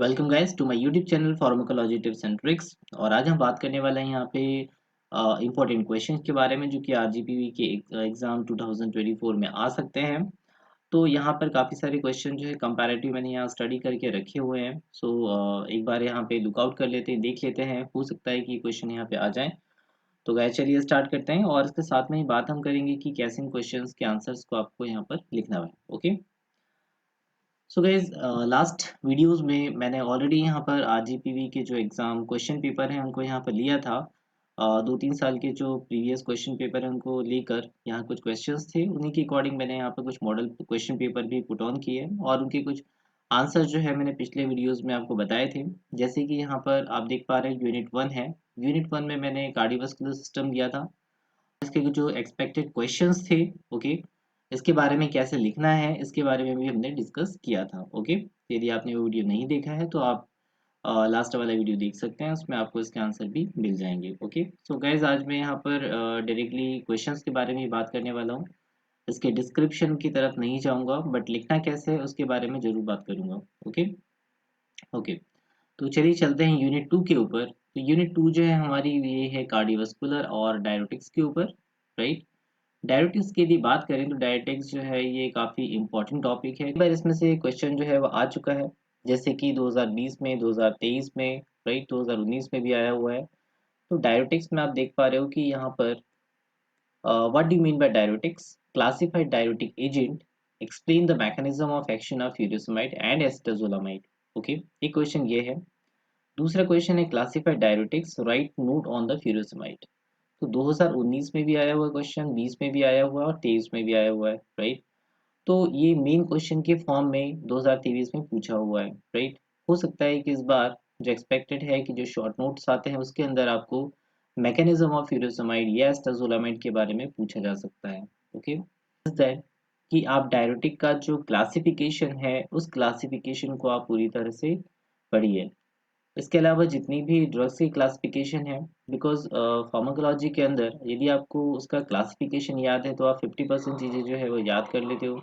Welcome guys to my YouTube channel pharmacology tips and tricks. और आज हम बात करने वाले हैं यहाँ पे इंपॉर्टेंट क्वेश्चंस के बारे में जो कि आरजीपीवी के एग्जाम 2024 में आ सकते हैं। तो यहाँ पर काफ़ी सारे क्वेश्चन जो है कंपैरेटिव मैंने यहाँ स्टडी करके रखे हुए हैं। एक बार यहाँ पे लुकआउट कर लेते हैं, देख लेते हैं, हो सकता है कि क्वेश्चन यहाँ पे आ जाए। तो गाइस चलिए स्टार्ट करते हैं और इसके साथ में ही बात हम करेंगे कि कैसे इन क्वेश्चंस के आंसर्स को आपको यहाँ पर लिखना है। Okay, so guys last videos में मैंने ऑलरेडी यहाँ पर आरजीपीवी के जो एग्ज़ाम क्वेश्चन पेपर हैं उनको यहाँ पर लिया था। 2-3 साल के जो प्रीवियस क्वेश्चन पेपर हैं उनको लेकर यहाँ कुछ क्वेश्चंस थे, उन्हीं के अकॉर्डिंग मैंने यहाँ पर कुछ मॉडल क्वेश्चन पेपर भी पुट ऑन किए और उनके कुछ आंसर जो है मैंने पिछले वीडियोस में आपको बताए थे। जैसे कि यहाँ पर आप देख पा रहे हैं यूनिट 1 है। यूनिट 1 में मैंने कार्डियोवास्कुलर सिस्टम दिया था। इसके जो एक्सपेक्टेड क्वेश्चंस थे, ओके, इसके बारे में कैसे लिखना है इसके बारे में भी हमने डिस्कस किया था। ओके, यदि आपने वो वीडियो नहीं देखा है तो आप लास्ट वाला वीडियो देख सकते हैं, उसमें आपको इसके आंसर भी मिल जाएंगे। ओके, सो गाइज आज मैं यहाँ पर डायरेक्टली क्वेश्चंस के बारे में ही बात करने वाला हूँ। इसके डिस्क्रिप्शन की तरफ नहीं जाऊँगा, बट लिखना कैसे है उसके बारे में ज़रूर बात करूँगा। ओके ओके, तो चलिए चलते हैं यूनिट 2 के ऊपर। तो यूनिट 2 जो है हमारी ये है कार्डियोवास्कुलर और डायरेटिक्स के ऊपर, राइट। डायरेटिक्स की यदि बात करें तो डायरेटिक्स जो है ये काफ़ी इंपॉर्टेंट टॉपिक है। एक बार इसमें से क्वेश्चन जो है वो आ चुका है, जैसे कि 2020 में, 2023 में, राइट, 2019 में भी आया हुआ है। तो डायरेटिक्स में आप देख पा रहे हो कि यहाँ पर what do you mean by diuretics, classified diuretic agent, explain the mechanism of action of furosemide and acetazolamide. Okay, एक क्वेश्चन ये है। दूसरा क्वेश्चन है classified diuretics, write note on the furosemide. तो 2019 में भी आया हुआ क्वेश्चन, 20 में भी आया हुआ है और 23 में भी आया हुआ है, राइट। तो ये मेन क्वेश्चन के फॉर्म में 2023 में पूछा हुआ है, राइट। हो सकता है कि इस बार जो एक्सपेक्टेड है कि जो शॉर्ट नोट्स आते हैं उसके अंदर आपको मैकेनिज्म ऑफ फ्यूरियोसमाइड या एस्टाजोलामाइड के बारे में पूछा जा सकता है। ओके, दैट कि आप डायरेटिक का जो क्लासिफिकेशन है उस क्लासिफिकेशन को आप पूरी तरह से पढ़िए। इसके अलावा जितनी भी ड्रग्स की क्लासिफिकेशन है, बिकॉज फार्माकोलॉजी के अंदर यदि आपको उसका क्लासिफिकेशन याद है तो आप 50% चीज़ें जो है वो याद कर लेते हो।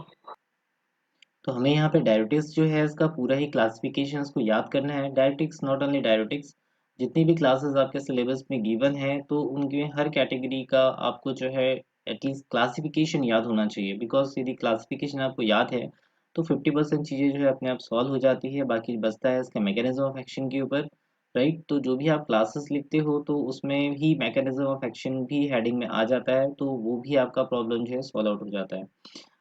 तो हमें यहाँ पे डायरेटिक्स जो है इसका पूरा ही क्लासिफिकेशंस को याद करना है। डायरेटिक्स, नॉट ओनली डायरेटिक्स, जितनी भी क्लासेस आपके सिलेबस में गिवन है तो उनके हर कैटेगरी का आपको जो है एटलीस्ट क्लासिफिकेशन याद होना चाहिए। बिकॉज यदि क्लासिफिकेशन आपको याद है तो 50% चीज़ें जो है अपने आप सॉल्व हो जाती है, बाकी बचता है इसका मैकेनिज्म ऑफ एक्शन के ऊपर, राइट। तो जो भी आप क्लासेस लिखते हो तो उसमें ही मैकेनिज्म ऑफ एक्शन भी हेडिंग में आ जाता है, तो वो भी आपका प्रॉब्लम जो है सॉल्व आउट हो जाता है।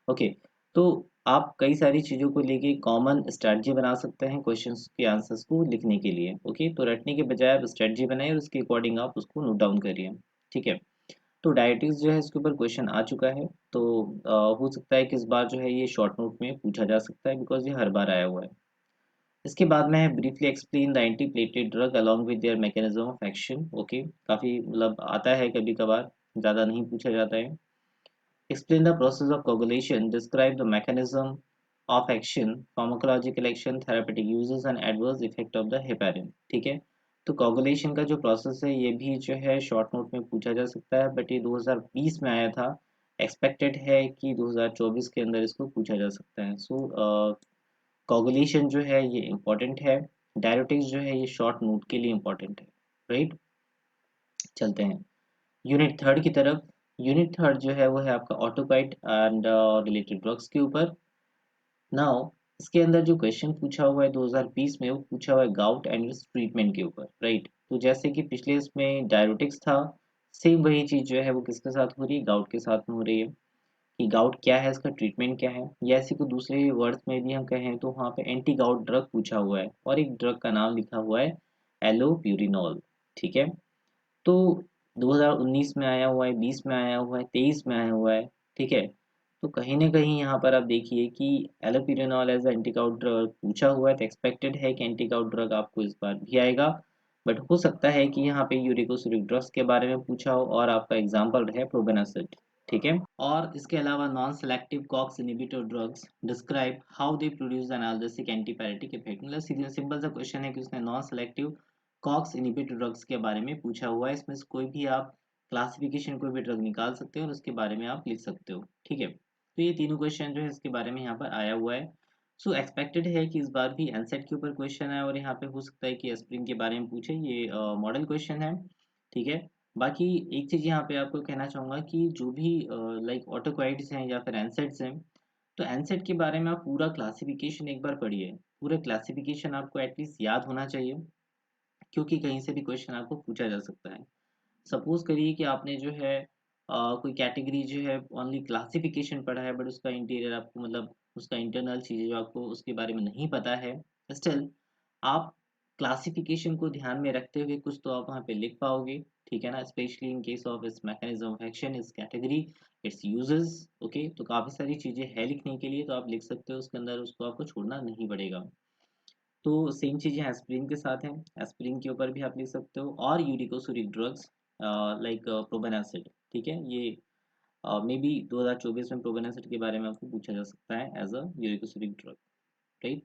ओके, तो आप कई सारी चीज़ों को लेके कॉमन स्ट्रेटजी बना सकते हैं क्वेश्चंस के आंसर्स को लिखने के लिए। ओके, तो रटने के बजाय आप स्ट्रेटजी बनाइए और उसके अकॉर्डिंग आप उसको नोट डाउन करिए। ठीक है, तो डायरेटिक्स जो है इसके ऊपर क्वेश्चन आ चुका है। तो हो सकता है कि इस बार जो है ये शॉर्ट नोट में पूछा जा सकता है, बिकॉज ये हर बार आया हुआ है। इसके बाद में है briefly explain the antiplatelet drug along with their mechanism of action. Okay, काफ़ी मतलब आता है कभी कभार, ज़्यादा नहीं पूछा जाता है। Explain the process of coagulation. Describe the mechanism of action, pharmacological action, therapeutic uses and adverse effect of the heparin. ठीक है, तो coagulation का जो प्रोसेस है ये भी जो है शॉर्ट नोट में पूछा जा सकता है, बट ये 2020 में आया था। एक्सपेक्टेड है कि 2024 के अंदर इसको पूछा जा सकता है। coagulation जो है ये इम्पोर्टेंट है। डायरेटिक्स जो है ये शॉर्ट नोट के लिए इम्पोर्टेंट है, राइट। चलते हैं यूनिट 3 की तरफ। यूनिट 3 जो है वो है आपका ऑटोकाइट एंड रिलेटेड ड्रग्स के ऊपर। नाउ इसके अंदर जो क्वेश्चन पूछा हुआ है 2020 में, वो पूछा हुआ है गाउट एंड इट्स ट्रीटमेंट के ऊपर, राइट। तो जैसे कि पिछले इसमें डायरेटिक्स था, सेम वही चीज जो है वो किसके साथ हो रही है, गाउट के साथ में हो रही है। कि गाउट क्या है, इसका ट्रीटमेंट क्या है, या ऐसे को दूसरे वर्ड्स में भी हम कहें तो वहाँ पे एंटी गाउट ड्रग पूछा हुआ है और एक ड्रग का नाम लिखा हुआ है एलोप्यूरिनोल। ठीक है, तो 2019 में आया हुआ है, 20 में आया हुआ है, 23 में आया हुआ है। ठीक है, तो कहीं ना कहीं यहाँ पर आप देखिए कि एलोपिरेनॉल एज एंटीकाउट ड्रग पूछा हुआ है, तो एक्सपेक्टेड है कि एंटीकाउट ड्रग आपको इस बार भी आएगा। बट हो सकता है कि यहाँ पे यूरिकोसिलिक ड्रग्स के बारे में पूछा हो और आपका एग्जाम्पल रहे प्रोबेनासिड। ठीक है, और इसके अलावा non selective COX inhibitor drugs, describe how they produce analgesic antipyretic effect. मतलब सीधे सिंपल सा क्वेश्चन है कि उसने non selective COX inhibitor drugs के बारे में पूछा हुआ है। इसमें से कोई भी आप क्लासिफिकेशन कोई भी ड्रग निकाल सकते हो और उसके बारे में आप लिख सकते हो। ठीक है, तो ये तीनों क्वेश्चन जो है इसके बारे में यहाँ पर आया हुआ है। सो एक्सपेक्टेड है कि इस बार भी एनसेट के ऊपर क्वेश्चन है और यहाँ पे हो सकता है कि एस्पिरिन के बारे में पूछे, ये मॉडल क्वेश्चन है। ठीक है। बाकी एक चीज़ यहाँ पे आपको कहना चाहूँगा कि जो भी लाइक ऑटोकॉइड्स हैं या फिर एनसेट्स हैं, तो एनसेट के बारे में आप पूरा क्लासिफिकेशन एक बार पढ़िए। पूरा क्लासिफिकेशन आपको एटलीस्ट याद होना चाहिए, क्योंकि कहीं से भी क्वेश्चन आपको पूछा जा सकता है। सपोज करिए कि आपने जो है कोई कैटेगरी जो है ओनली क्लासिफिकेशन पढ़ा है, बट उसका इंटीरियर आपको मतलब उसका इंटरनल चीज़ें जो आपको उसके बारे में नहीं पता है, स्टिल आप क्लासिफिकेशन को ध्यान में रखते हुए कुछ तो आप वहाँ पे लिख पाओगे। ठीक है ना, स्पेशली इन केस ऑफ इस मैकेनिज्म ऑफ एक्शन, इस कैटेगरी, इट्स यूजेस। ओके, तो काफ़ी सारी चीज़ें हैं लिखने के लिए, तो आप लिख सकते हो उसके अंदर, उसको आपको छोड़ना नहीं पड़ेगा। तो सेम चीज़ें एस्पिरिन के साथ हैं, एस्पिरिन के ऊपर भी आप लिख सकते हो, और यूरिकोसिलिक ड्रग्स लाइक प्रोबेनासिड। ठीक है, ये मे बी 2024 में प्रोबेनासिड के बारे में आपको पूछा जा सकता है एज अ यूरिकोसिलिक ड्रग। राइट।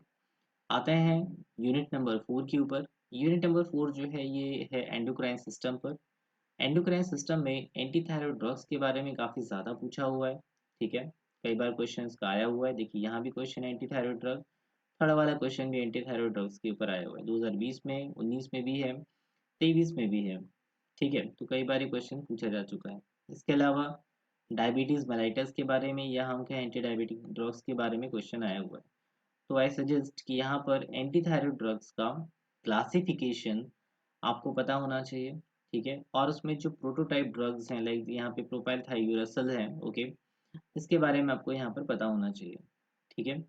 आते हैं यूनिट नंबर 4 के ऊपर। यूनिट नंबर 4 जो है ये है एंडोक्राइन सिस्टम पर। एंडोक्राइन सिस्टम में एंटी थायराइड ड्रग्स के बारे में काफ़ी ज़्यादा पूछा हुआ है। ठीक है, कई बार क्वेश्चन इसका आया हुआ है। देखिए यहाँ भी क्वेश्चन है एंटी थायराइड ड्रग, थर्ड वाला क्वेश्चन भी एंटी थायराइड ड्रग्स के ऊपर आया हुआ है, 2020 में, 19 में भी है, 23 में भी है। ठीक है, तो कई बार ये क्वेश्चन पूछा जा चुका है। इसके अलावा डायबिटीज मेलाइटस के बारे में या हम कहें एंटी डायबिटिक ड्रग्स के बारे में क्वेश्चन आया हुआ है। तो आई सजेस्ट कि यहाँ पर एंटी थायराइड ड्रग्स का क्लासिफिकेशन आपको पता होना चाहिए। ठीक है, और उसमें जो प्रोटोटाइप ड्रग्स हैं लाइक यहाँ पे प्रोपाइल थायोरेसल है, ओके, इसके बारे में आपको यहाँ पर पता होना चाहिए। ठीक है,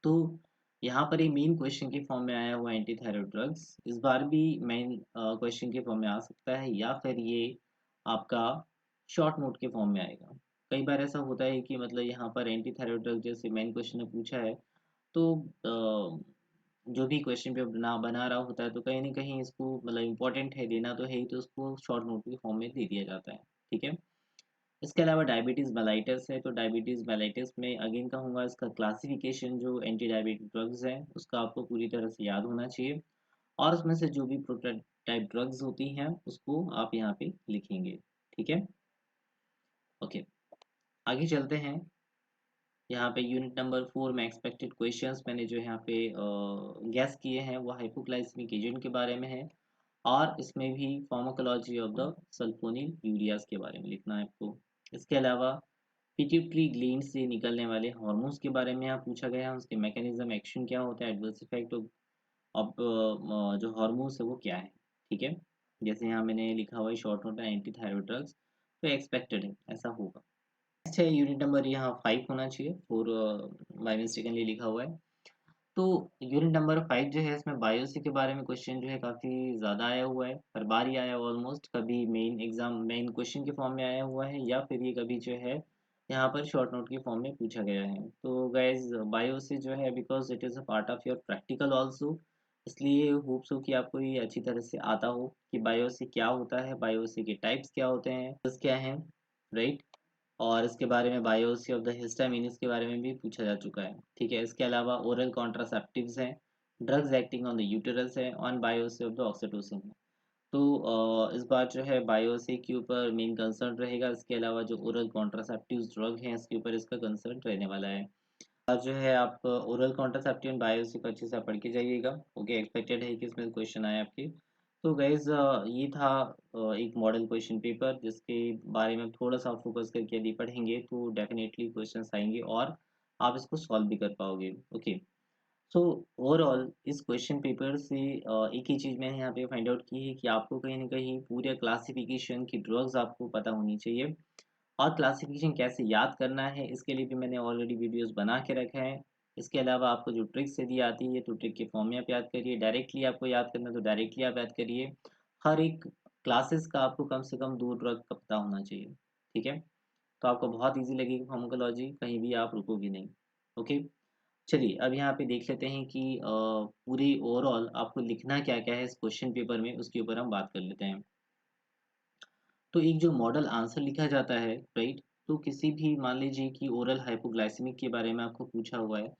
तो यहाँ पर ये मेन क्वेश्चन के फॉर्म में आया हुआ एंटी थायराइड ड्रग्स, इस बार भी मेन क्वेश्चन के फॉर्म में आ सकता है, या फिर ये आपका शॉर्ट नोट के फॉर्म में आएगा। कई बार ऐसा होता है कि मतलब यहाँ पर एंटी थायराइड ड्रग जैसे मेन क्वेश्चन ने पूछा है, तो जो भी क्वेश्चन पेपर बना बना रहा होता है, तो कहीं ना कहीं इसको मतलब इम्पोर्टेंट है, देना तो है ही, तो उसको शॉर्ट नोट के फॉर्म में दे दिया जाता है। ठीक है। इसके अलावा डायबिटीज़ मेलाइटस है, तो डायबिटीज़ मेलाइटस में अगेन कहूँगा इसका क्लासिफिकेशन जो एंटी डायबिटिक ड्रग्स हैं उसका आपको पूरी तरह से याद होना चाहिए, और उसमें से जो भी प्रोटोटाइप ड्रग्स होती हैं उसको आप यहाँ पे लिखेंगे। ठीक है, ओके, आगे चलते हैं। यहाँ पे यूनिट नंबर 4 में एक्सपेक्टेड क्वेश्चंस मैंने जो यहाँ पे गैस किए हैं वो हाइपोग्लाइसेमिक एजेंट के बारे में है, और इसमें भी pharmacology of the sulphonyl ureas के बारे में लिखना है आपको। इसके अलावा पिट्यूटरी ग्लैंड से निकलने वाले हार्मोन्स के बारे में यहाँ पूछा गया है, उसके मैकेनिज्म एक्शन क्या होता है, एडवर्स इफेक्ट ऑफ जो हार्मोन्स है वो क्या है। ठीक है, जैसे यहाँ मैंने लिखा हुआ है short note anti thyroid drugs, तो एक्सपेक्टेड है ऐसा होगा। नेक्स्ट है यूनिट नंबर यहाँ 5 होना चाहिए, फोर बाय मिस्टेकनली लिखा हुआ है। तो यूनिट नंबर 5 जो है इसमें बायोसी के बारे में क्वेश्चन जो है काफ़ी ज़्यादा आया हुआ है, हर बार ही आया ऑलमोस्ट, कभी मेन एग्जाम मेन क्वेश्चन के फॉर्म में आया हुआ है, या फिर ये कभी जो है यहाँ पर शॉर्ट नोट के फॉर्म में पूछा गया है। तो गाइज बायोसी जो है because it is a part of your practical also, इसलिए होप्स हो कि आपको ये अच्छी तरह से आता हो कि बायोसी क्या होता है, बायोसी के टाइप्स क्या होते हैं, क्या है, राइट। और इसके बारे में बायोसी ऑफ द हिस्टामिन के बारे में भी पूछा जा चुका है। ठीक है, इसके अलावा ओरल कॉन्ट्रासेप्टिव्स हैं, drugs acting on the uterus है, ऑन बायोसी ऑफ द ऑक्सीटोसिन है। तो इस बार जो है बायोसी के ऊपर मेन कंसर्न रहेगा, इसके अलावा जो ओरल कॉन्ट्रासेप्टिव्स ड्रग हैं इसके ऊपर इसका कंसर्न रहने वाला है। और जो है आप ओरल कॉन्ट्रासेप्टिव एंड बायोसी को अच्छे से आप पढ़ के जाइएगा। ओके, एक्सपेक्टेड है कि इसमें क्वेश्चन आए आपके। तो गाइज ये था एक मॉडल क्वेश्चन पेपर जिसके बारे में थोड़ा सा फोकस करके यदि पढ़ेंगे तो डेफिनेटली क्वेश्चंस आएंगे और आप इसको सॉल्व भी कर पाओगे। ओके, सो ओवरऑल इस क्वेश्चन पेपर से एक ही चीज़ मैंने यहाँ पे फाइंड आउट की है कि आपको कहीं ना कहीं पूरे क्लासिफिकेशन की ड्रग्स आपको पता होनी चाहिए, और क्लासिफिकेशन कैसे याद करना है इसके लिए भी मैंने ऑलरेडी वीडियोस बना के रखा है। इसके अलावा आपको जो ट्रिक्स यदि आती है तो ट्रिक के फॉर्म में आप याद करिए, डायरेक्टली आपको याद करना है तो डायरेक्टली आप याद करिए। हर एक क्लासेस का आपको कम से कम 2 ड्रग का पता होना चाहिए। ठीक है, तो आपको बहुत ईजी लगेगी फार्माकोलॉजी, कहीं भी आप रुकोगे नहीं। ओके, चलिए अब यहाँ पे देख लेते हैं कि पूरी ओवरऑल आपको लिखना क्या क्या है इस क्वेश्चन पेपर में, उसके ऊपर हम बात कर लेते हैं। तो एक जो मॉडल आंसर लिखा जाता है, राइट, तो किसी भी मान लीजिए कि ओरल हाइपोग्लाइसेमिक के बारे में आपको पूछा हुआ है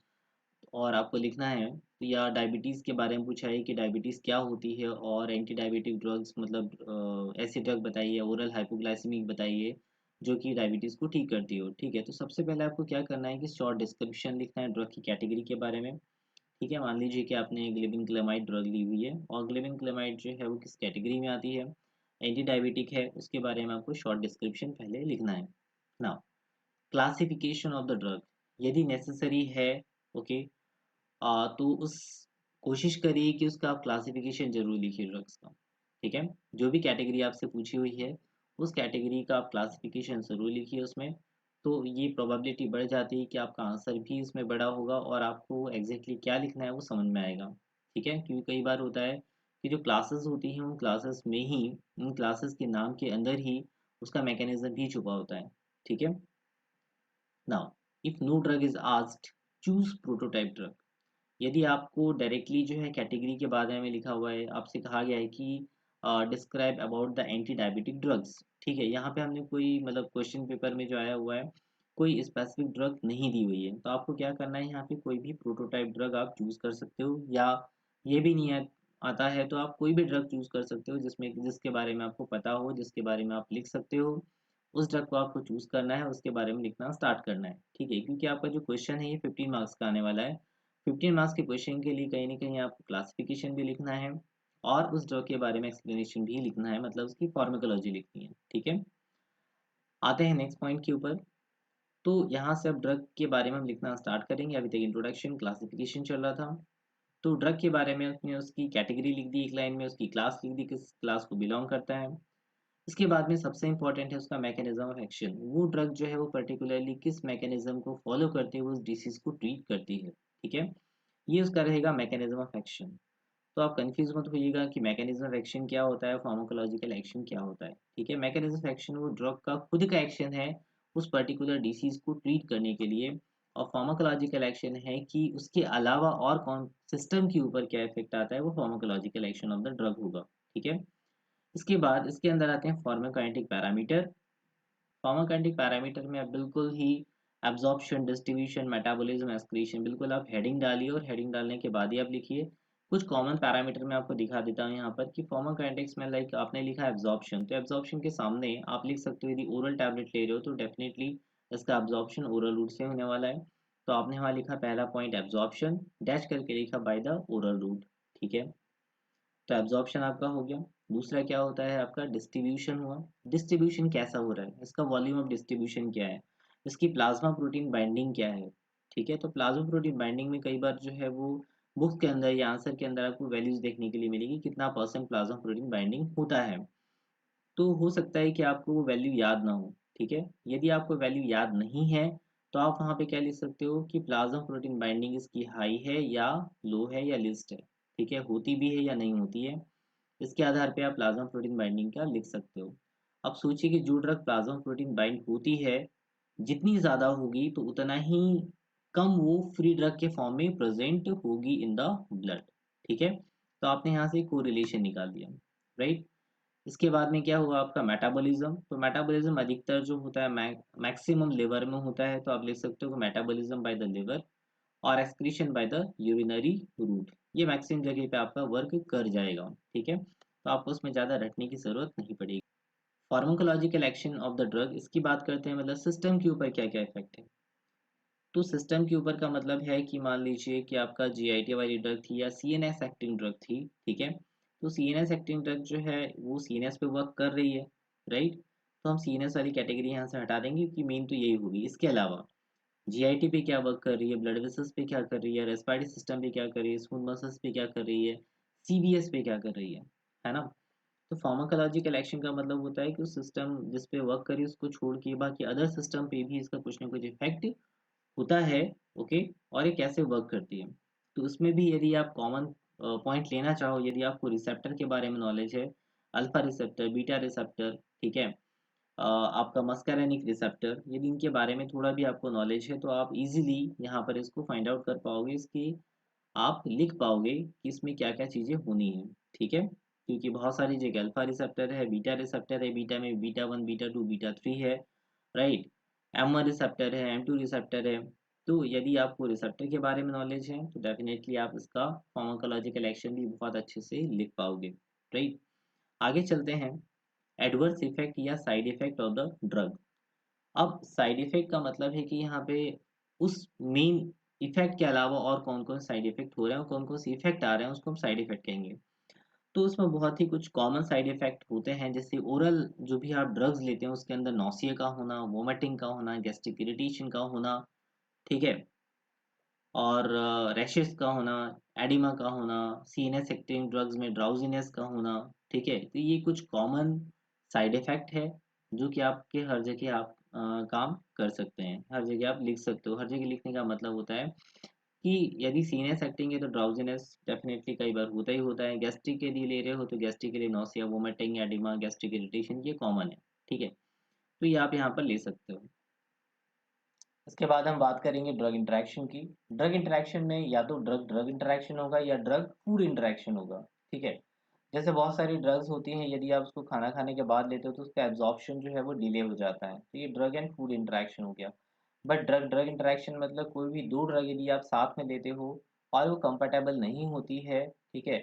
और आपको लिखना है, या डायबिटीज़ के बारे में पूछा है कि डायबिटीज़ क्या होती है, और एंटी डायबिटिक ड्रग्स मतलब ऐसे ड्रग बताइए, ओरल हाइपोग्लाइसेमिक बताइए, जो कि डायबिटीज़ को ठीक करती हो, ठीक है। तो सबसे पहले आपको क्या करना है कि शॉर्ट डिस्क्रिप्शन लिखना है ड्रग की कैटेगरी के बारे में, ठीक है। मान लीजिए कि आपने ग्लिबिन ड्रग ली हुई है और ग्लिबिन जो है वो किस कैटेगरी में आती है, एंटी डायबिटिक है, उसके बारे में आपको शॉर्ट डिस्क्रिप्शन पहले लिखना है। Now classification of the drug, यदि नेसेसरी है, ओके, तो उस कोशिश करिए कि उसका आप क्लासिफिकेशन ज़रूर लिखिए ड्रग्स का, ठीक है? जो भी कैटेगरी आपसे पूछी हुई है, उस कैटेगरी का आप क्लासिफिकेशन ज़रूर लिखिए उसमें, तो ये प्रोबेबिलिटी बढ़ जाती है कि आपका आंसर भी इसमें बड़ा होगा और आपको एग्ज़ैक्टली क्या लिखना है वो समझ में आएगा, ठीक है? क्योंकि कई बार होता है कि जो क्लासेस होती हैं, उन क्लासेस में ही, उन क्लासेस के नाम के अंदर ही उसका मैकेनिज़्म भी छुपा होता है, ठीक है? Now if no drug is asked, choose prototype drug. यदि आपको डायरेक्टली जो है कैटेगरी के बारे में लिखा हुआ है, आपसे कहा गया है कि describe about the anti diabetic drugs, ठीक है, यहाँ पे हमने कोई मतलब क्वेश्चन पेपर में जो आया हुआ है कोई स्पेसिफिक ड्रग नहीं दी हुई है, तो आपको क्या करना है, यहाँ पे कोई भी प्रोटोटाइप ड्रग आप चूज कर सकते हो, या ये भी नहीं आता है तो आप कोई भी ड्रग चूज कर सकते हो जिसमें जिसके बारे में आपको पता हो, जिसके बारे में आप लिख सकते हो, उस ड्रग को आपको चूज करना है, उसके बारे में लिखना स्टार्ट करना है, ठीक है। क्योंकि आपका जो क्वेश्चन है ये 15 मार्क्स का आने वाला है। 15 मार्क्स के क्वेश्चन के लिए कहीं न कहीं आपको क्लासिफिकेशन भी लिखना है और उस ड्रग के बारे में एक्सप्लेनेशन भी लिखना है, मतलब उसकी फार्माकोलॉजी लिखनी है, ठीक है? आते हैं नेक्स्ट पॉइंट के ऊपर। तो यहाँ से अब ड्रग के बारे में हम लिखना स्टार्ट करेंगे। अभी तक इंट्रोडक्शन, क्लासिफिकेशन चल रहा था। तो ड्रग के बारे में उसने उसकी कैटेगरी लिख दी एक लाइन में, उसकी क्लास लिख दी, किस क्लास को बिलॉन्ग करता है। इसके बाद में सबसे इम्पोर्टेंट है उसका मैकेनिज्म ऑफ एक्शन। वो ड्रग जो है वो पर्टिकुलरली किस मैकेनिज्म को फॉलो करते हुए उस डिसीज को ट्रीट करती है, ठीक है? ये उसका रहेगा मैकेनिज्म ऑफ एक्शन। तो आप कंफ्यूज मत होइएगा कि मैकेनिज्म ऑफ एक्शन क्या होता है, फार्माकोलॉजिकल एक्शन क्या होता है, ठीक है। मैकेनिज्म ऑफ एक्शन वो ड्रग का खुद का एक्शन है उस पर्टिकुलर डिसीज को ट्रीट करने के लिए, और फार्माकोलॉजिकल एक्शन है कि उसके अलावा और कौन सिस्टम के ऊपर क्या इफेक्ट आता है, वो pharmacological action of the drug होगा, ठीक है। इसके बाद इसके अंदर आते हैं फार्माकोकाइनेटिक पैरामीटर। फार्माकोकाइनेटिक पैरामीटर में आप बिल्कुल ही एब्जॉर्प्शन, डिस्ट्रीब्यूशन, मेटाबॉलिज्म, एक्सक्रीशन, बिल्कुल आप हेडिंग डालिए और हेडिंग डालने के बाद ही आप लिखिए। कुछ कॉमन पैरामीटर मैं आपको दिखा देता हूँ यहाँ पर कि फार्माकोकाइनेटिक्स में लाइक आपने लिखा एब्जॉर्प्शन, तो एब्जॉर्प्शन के सामने आप लिख सकते हो यदि ओरल टैबलेट ले रहे हो तो डेफिनेटली इसका एब्जॉर्प्शन ओरल रूट से होने वाला है। तो आपने वहाँ लिखा पहला पॉइंट एब्जॉर्प्शन, डैश करके लिखा बाय द ओरल रूट, ठीक है। तो एब्जॉर्प्शन आपका हो गया। दूसरा क्या होता है आपका, डिस्ट्रीब्यूशन हुआ। डिस्ट्रीब्यूशन कैसा हो रहा है, इसका वॉल्यूम ऑफ डिस्ट्रीब्यूशन क्या है, इसकी प्लाज्मा प्रोटीन बाइंडिंग क्या है, ठीक है। तो प्लाज्मा प्रोटीन बाइंडिंग में कई बार जो है वो बुक्स के अंदर या आंसर के अंदर आपको वैल्यूज देखने के लिए मिलेगी कितना परसेंट प्लाज्मा प्रोटीन बाइंडिंग होता है। तो हो सकता है कि आपको वो वैल्यू याद ना हो, ठीक है। यदि आपको वैल्यू याद नहीं है तो आप वहाँ पे क्या लिख सकते हो कि प्लाज्मा प्रोटीन बाइंडिंग इसकी हाई है या लो है या लिस्ट है, ठीक है, होती भी है या नहीं होती है। इसके आधार पे आप प्लाज्मा प्रोटीन बाइंडिंग का लिख सकते हो। अब सोचिए कि जो ड्रग प्लाज्मा प्रोटीन बाइंड होती है, जितनी ज़्यादा होगी तो उतना ही कम वो फ्री ड्रग के फॉर्म में प्रेजेंट होगी इन द ब्लड, ठीक है। तो आपने यहाँ से कोरिलेशन निकाल दिया, राइट। इसके बाद में क्या हुआ आपका मेटाबॉलिज्म। तो मेटाबॉलिज्म अधिकतर जो होता है मैक्सिमम लिवर में होता है, तो आप लिख सकते हो कि मेटाबॉलिज्म बाय द लिवर और excretion by the urinary route, ये मैक्सिमम जगह पे आपका वर्क कर जाएगा, ठीक है। तो आपको उसमें ज़्यादा रटने की ज़रूरत नहीं पड़ेगी। Pharmacological action of the drug, इसकी बात करते हैं, मतलब सिस्टम के ऊपर क्या क्या इफेक्ट है। तो सिस्टम के ऊपर का मतलब है कि मान लीजिए कि आपका जीआईटी वाली ड्रग थी या सीएनएस एक्टिंग ड्रग थी, ठीक है। तो सीएनएस एक्टिंग ड्रग जो है वो सीएनएस पे वर्क कर रही है, राइट। तो हम सीएनएस वाली कैटेगरी यहाँ से हटा देंगे क्योंकि मेन तो यही होगी। इसके अलावा जीआईटी पे क्या वर्क कर रही है, ब्लड वेसल्स पे क्या कर रही है, रेस्पिरेटरी सिस्टम पे क्या कर रही है, स्मूथ मसल्स पे क्या कर रही है, सीबीएस पे क्या कर रही है ना। तो फार्माकोलॉजिकल एक्शन का मतलब होता है कि उस सिस्टम जिस पे वर्क करी उसको छोड़ के बाकी अदर सिस्टम पे भी इसका कुछ ना कुछ इफेक्ट होता है, ओके। और ये कैसे वर्क करती है, तो उसमें भी यदि आप कॉमन पॉइंट लेना चाहो, यदि आपको रिसेप्टर के बारे में नॉलेज है, अल्फा रिसेप्टर, बीटा रिसेप्टर, ठीक है, आपका मस्कैरेनिक रिसेप्टर, यदि इनके बारे में थोड़ा भी आपको नॉलेज है तो आप इजीली यहाँ पर इसको फाइंड आउट कर पाओगे, इसकी आप लिख पाओगे कि इसमें क्या क्या चीज़ें होनी है, ठीक है। क्योंकि बहुत सारी जगह अल्फा रिसेप्टर है, बीटा रिसेप्टर है, बीटा में beta one, beta two, beta three है, राइट। एम वन रिसेप्टर है, एम टू रिसेप्टर है। तो यदि आपको रिसेप्टर के बारे में नॉलेज है तो डेफिनेटली आप इसका फार्माकोलॉजिकल एक्शन भी बहुत अच्छे से लिख पाओगे, राइट। आगे चलते हैं, एडवर्स इफेक्ट या side effect of the drug. अब साइड इफेक्ट का मतलब है कि यहाँ पे उस मेन इफेक्ट के अलावा और कौन कौन साइड इफेक्ट हो रहे हैं और कौन कौन से इफेक्ट आ रहे हैं उसको हम साइड इफेक्ट कहेंगे। तो उसमें बहुत ही कुछ कॉमन साइड इफेक्ट होते हैं, जैसे ओरल जो भी आप ड्रग्स लेते हैं उसके अंदर नौसिया का होना, वोमिटिंग का होना, गैस्ट्रिक इरिटेशन का होना, ठीक है, और रैशेस का होना, एडिमा का होना, सीएनएस एक्टिंग ड्रग्स में ड्राउजीनेस का होना, ठीक है। तो ये कुछ कॉमन साइड इफेक्ट है जो कि आपके हर जगह आप काम कर सकते हैं, हर जगह आप लिख सकते हो। हर जगह लिखने का मतलब होता है कि यदि सीनियस एक्टिंग है तो ड्राउजीनेस डेफिनेटली कई बार होता ही होता है। गैस्ट्रिक के लिए ले रहे हो तो गैस्ट्रिक के लिए nausea, vomiting, oedema, gastric irritation ये कॉमन है, ठीक है। तो ये आप यहाँ पर ले सकते हो। इसके बाद हम बात करेंगे ड्रग इंटरेक्शन की। ड्रग इंटरेक्शन में या तो ड्रग ड्रग इंटरेक्शन होगा या ड्रग फूड इंटरेक्शन होगा, ठीक है। जैसे बहुत सारी ड्रग्स होती हैं, यदि आप उसको खाना खाने के बाद लेते हो तो उसका एब्जॉर्प्शन जो है वो डिले हो जाता है, तो ये ड्रग एंड फूड इंटरेक्शन हो गया। बट ड्रग ड्रग इंटरेक्शन मतलब कोई भी दो ड्रग यदि आप साथ में लेते हो और वो कंपेटेबल नहीं होती है, ठीक है,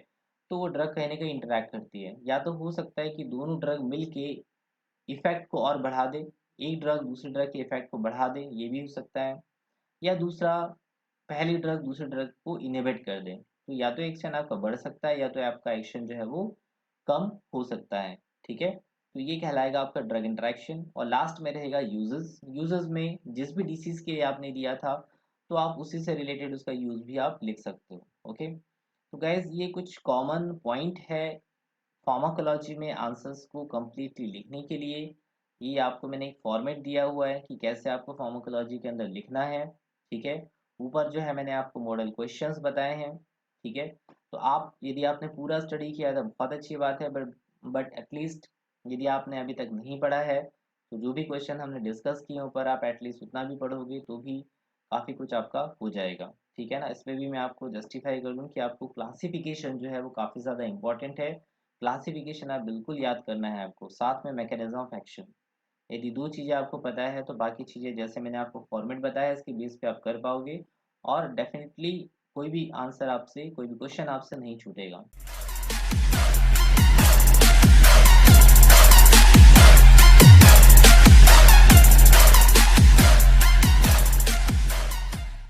तो वो ड्रग कहीं ना कहीं इंटरेक्ट करती है। या तो हो सकता है कि दोनों ड्रग मिल के इफेक्ट को और बढ़ा दे, एक ड्रग दूसरे ड्रग के इफेक्ट को बढ़ा दे, ये भी हो सकता है। या दूसरा, पहली ड्रग दूसरे ड्रग को इनहिबिट कर दे, तो या तो एक्शन आपका बढ़ सकता है या तो आपका एक्शन जो है वो कम हो सकता है, ठीक है। तो ये कहलाएगा आपका ड्रग इंटरेक्शन। और लास्ट में रहेगा यूजेस। यूजेस में जिस भी डिसीज के लिए आपने दिया था तो आप उसी से रिलेटेड उसका यूज भी आप लिख सकते हो, ओके। तो गैस ये कुछ कॉमन पॉइंट है फार्माकोलॉजी में आंसर्स को कंप्लीटली लिखने के लिए। ये आपको मैंने एक फॉर्मेट दिया हुआ है कि कैसे आपको फार्माकोलॉजी के अंदर लिखना है, ठीक है। ऊपर जो है मैंने आपको मॉडल क्वेश्चंस बताए हैं, ठीक है। तो आप यदि आपने पूरा स्टडी किया तो बहुत अच्छी बात है, बट एटलीस्ट यदि आपने अभी तक नहीं पढ़ा है तो जो भी क्वेश्चन हमने डिस्कस किए ऊपर आप एटलीस्ट उतना भी पढ़ोगे तो भी काफ़ी कुछ आपका हो जाएगा, ठीक है ना। इसमें भी मैं आपको जस्टिफाई कर दूं कि आपको क्लासिफिकेशन जो है वो काफ़ी ज़्यादा इंपॉर्टेंट है। क्लासिफिकेशन आप बिल्कुल याद करना है आपको, साथ में मैकेनिज्म ऑफ एक्शन। यदि दो चीज़ें आपको पता है तो बाकी चीज़ें जैसे मैंने आपको फॉर्मेट बताया इसके बेस पे आप कर पाओगे और डेफिनेटली कोई भी आंसर आपसे, कोई भी क्वेश्चन आपसे नहीं छूटेगा।